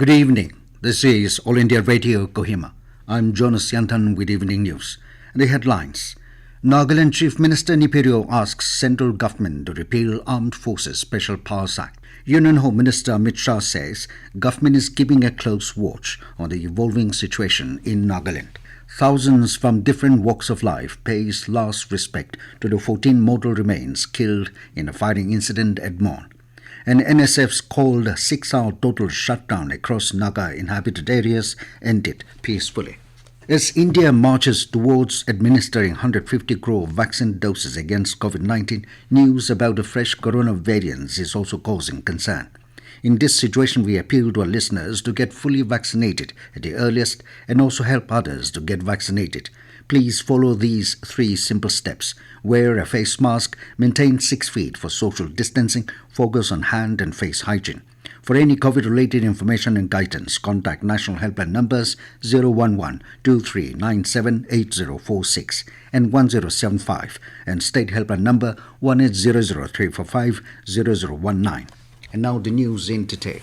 Good evening. This is All India Radio Kohima. I'm Jonas Yanthan with Evening News. The headlines. Nagaland Chief Minister Neiphiu asks central government to repeal Armed Forces Special Powers Act. Union Home Minister Amit Shah says government is keeping a close watch on the evolving situation in Nagaland. Thousands from different walks of life pays last respect to the 14 mortal remains killed in a fighting incident at Mon. And NSF's called 6-hour total shutdown across Naga inhabited areas ended peacefully. As India marches towards administering 150 crore vaccine doses against COVID-19, news about the fresh corona variants is also causing concern. In this situation, we appeal to our listeners to get fully vaccinated at the earliest and also help others to get vaccinated. Please follow these 3 simple steps. Wear a face mask, maintain 6 feet for social distancing, focus on hand and face hygiene. For any COVID-related information and guidance, contact National Helpline numbers 011-2397-8046 and 1075 and State Helpline number 1800-345-0019. And now the news in detail.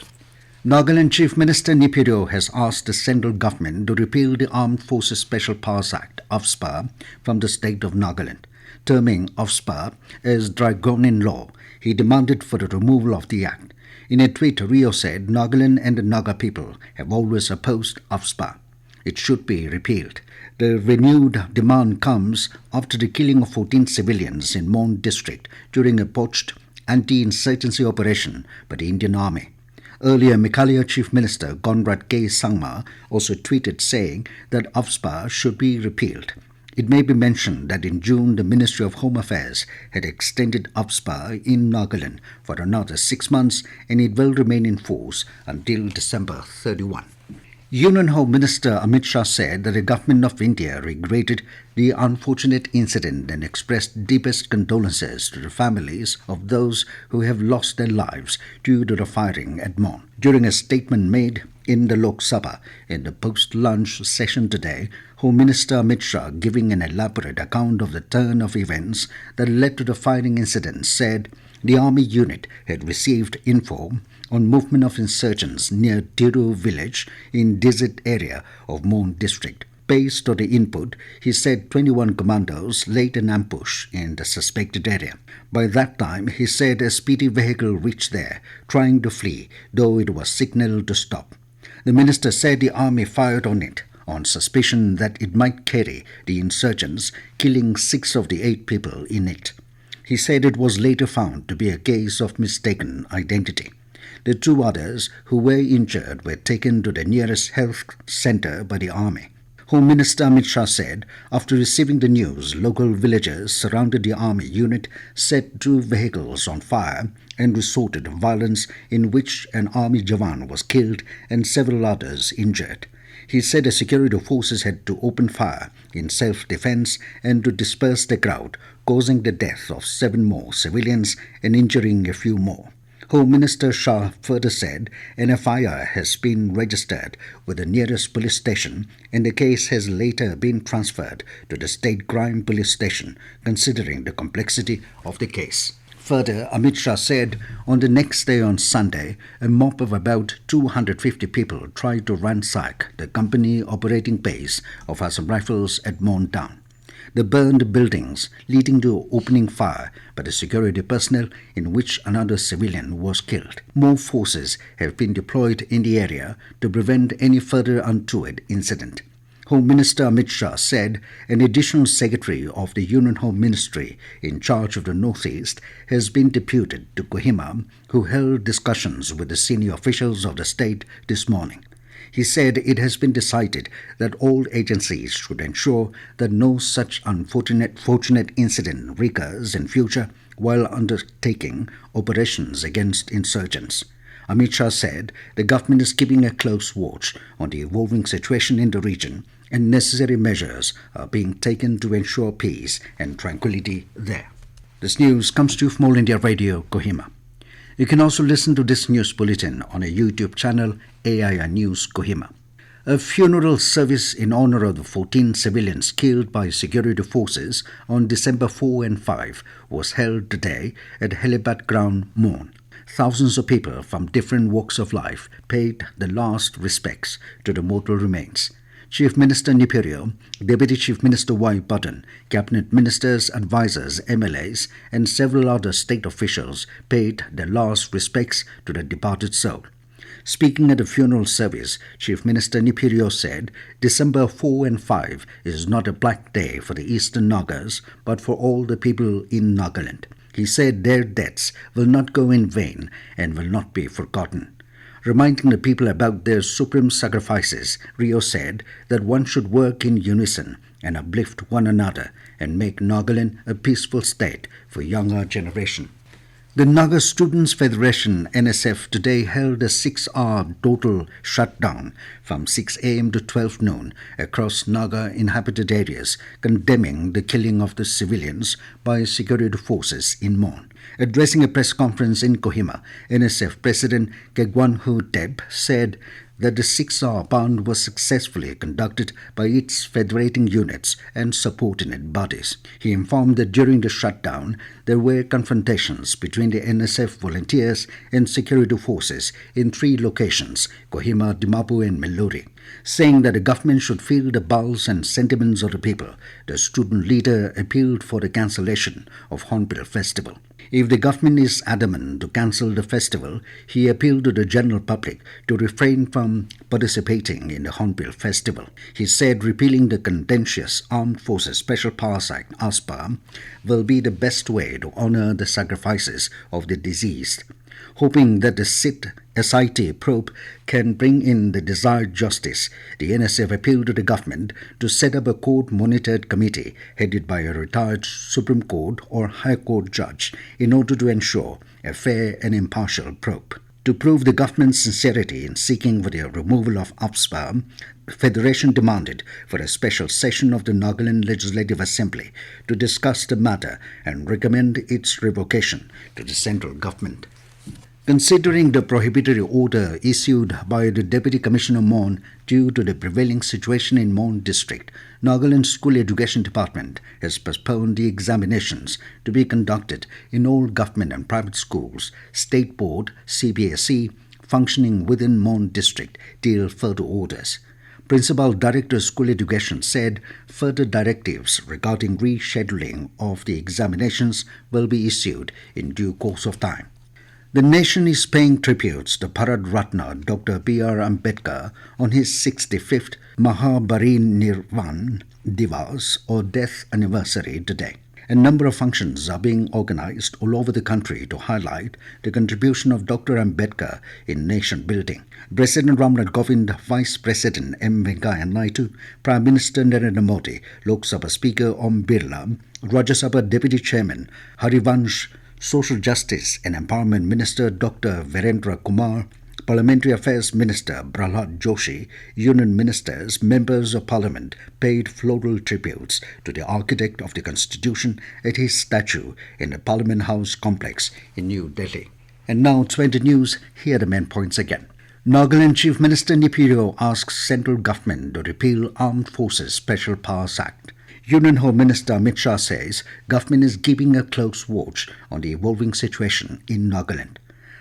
Nagaland Chief Minister Neiphiu has asked the central government to repeal the Armed Forces Special Powers Act, AFSPA, from the state of Nagaland. Terming AFSPA as draconian law, he demanded for the removal of the act. In a tweet, Rio said Nagaland and the Naga people have always opposed AFSPA. It should be repealed. The renewed demand comes after the killing of 14 civilians in Mon district during a botched anti-insurgency operation by the Indian Army. Earlier, Meghalaya Chief Minister Conrad K. Sangma also tweeted saying that AFSPA should be repealed. It may be mentioned that in June, the Ministry of Home Affairs had extended AFSPA in Nagaland for another 6 months, and it will remain in force until December 31. Union Home Minister Amit Shah said that the government of India regretted the unfortunate incident and expressed deepest condolences to the families of those who have lost their lives due to the firing at Mon. During a statement made in the Lok Sabha in the post-lunch session today, Home Minister Amit Shah, giving an elaborate account of the turn of events that led to the firing incident, said the army unit had received info on movement of insurgents near Tiru village in desert area of Mon district. Based on the input, he said 21 commandos laid an ambush in the suspected area. By that time, he said a speedy vehicle reached there, trying to flee, though it was signaled to stop. The minister said the army fired on it on suspicion that it might carry the insurgents, killing 6 of the 8 people in it. He said it was later found to be a case of mistaken identity. The 2 others who were injured were taken to the nearest health center by the army. Home Minister Amit Shah said after receiving the news, local villagers surrounded the army unit, set 2 vehicles on fire and resorted to violence, in which an army Jawan was killed and several others injured. He said the security forces had to open fire in self-defense and to disperse the crowd, causing the death of 7 more civilians and injuring a few more. Home Minister Shah further said an FIR has been registered with the nearest police station and the case has later been transferred to the State Crime Police Station, considering the complexity of the case. Further, Amit Shah said on the next day on Sunday, a mob of about 250 people tried to ransack the company operating base of Assam Rifles at Mon Town. The burned buildings leading to opening fire by the security personnel, in which another civilian was killed. More forces have been deployed in the area to prevent any further untoward incident. Home Minister Amit Shah said an additional secretary of the Union Home Ministry in charge of the Northeast has been deputed to Kohima, who held discussions with the senior officials of the state this morning. He said it has been decided that all agencies should ensure that no such unfortunate incident recurs in future while undertaking operations against insurgents. Amit Shah said the government is keeping a close watch on the evolving situation in the region and necessary measures are being taken to ensure peace and tranquility there. This news comes to you from All India Radio, Kohima. You can also listen to this news bulletin on a YouTube channel, AIR News Kohima. A funeral service in honor of the 14 civilians killed by security forces on December 4 and 5 was held today at Helipad Ground, Mon. thousands of people from different walks of life paid the last respects to the mortal remains. Chief Minister Neiphiu, Deputy Chief Minister Y. Button, Cabinet Ministers, advisers, MLAs, and several other state officials paid their last respects to the departed soul. Speaking at a funeral service, Chief Minister Neiphiu said, December 4 and 5 is not a black day for the Eastern Nagas, but for all the people in Nagaland. He said their deaths will not go in vain and will not be forgotten. Reminding the people about their supreme sacrifices, Rio said that one should work in unison and uplift one another and make Nagaland a peaceful state for younger generation. The Naga Students Federation NSF today held a 6-hour total shutdown from 6 a.m. to 12 noon across Naga inhabited areas, condemning the killing of the civilians by security forces in Mon. Addressing a press conference in Kohima, NSF President Kegwanhu Deb said that the 6-hour band was successfully conducted by its federating units and subordinate bodies. He informed that during the shutdown, there were confrontations between the NSF volunteers and security forces in 3 locations, Kohima, Dimapur and Melluri. Saying that the government should feel the pulse and sentiments of the people, the student leader appealed for the cancellation of Hornbill Festival. If the government is adamant to cancel the festival, he appealed to the general public to refrain from participating in the Hornbill Festival. He said repealing the contentious Armed Forces Special Powers Act (ASPA) will be the best way to honor the sacrifices of the deceased. Hoping that the SIT probe can bring in the desired justice, the NSF appealed to the government to set up a court-monitored committee headed by a retired Supreme Court or High Court judge in order to ensure a fair and impartial probe. To prove the government's sincerity in seeking for the removal of AFSPA, the Federation demanded for a special session of the Nagaland Legislative Assembly to discuss the matter and recommend its revocation to the central government. Considering the prohibitory order issued by the Deputy Commissioner Mon due to the prevailing situation in Mon district, Nagaland School Education Department has postponed the examinations to be conducted in all government and private schools, State Board, CBSE, functioning within Mon district till further orders. Principal Director School Education said further directives regarding rescheduling of the examinations will be issued in due course of time. The nation is paying tributes to Bharat Ratna Dr. B.R. Ambedkar on his 65th Mahaparinirvan Divas or death anniversary today. A number of functions are being organized all over the country to highlight the contribution of Dr. Ambedkar in nation building. President Ramnath Kovind, Vice President M. Venkaiah Naidu, Prime Minister Narendra Modi, Lok Sabha Speaker Om Birla, Rajya Sabha Deputy Chairman Harivansh, Social Justice and Empowerment Minister Dr. Virendra Kumar, Parliamentary Affairs Minister Prahlad Joshi, Union Ministers, Members of Parliament paid floral tributes to the architect of the Constitution at his statue in the Parliament House complex in New Delhi. And now 20 News, here are the main points again. Nagaland Chief Minister Neiphiu asks central government to repeal Armed Forces Special Powers Act. Union Home Minister Amit Shah says government is keeping a close watch on the evolving situation in Nagaland.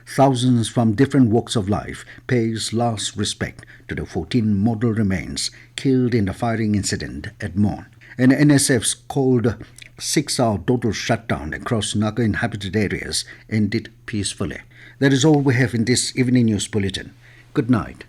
Thousands from different walks of life pays last respect to the 14 mortal remains killed in the firing incident at Mon. And NSF's called 6-hour total shutdown across Naga inhabited areas ended peacefully. That is all we have in this evening news bulletin. Good night.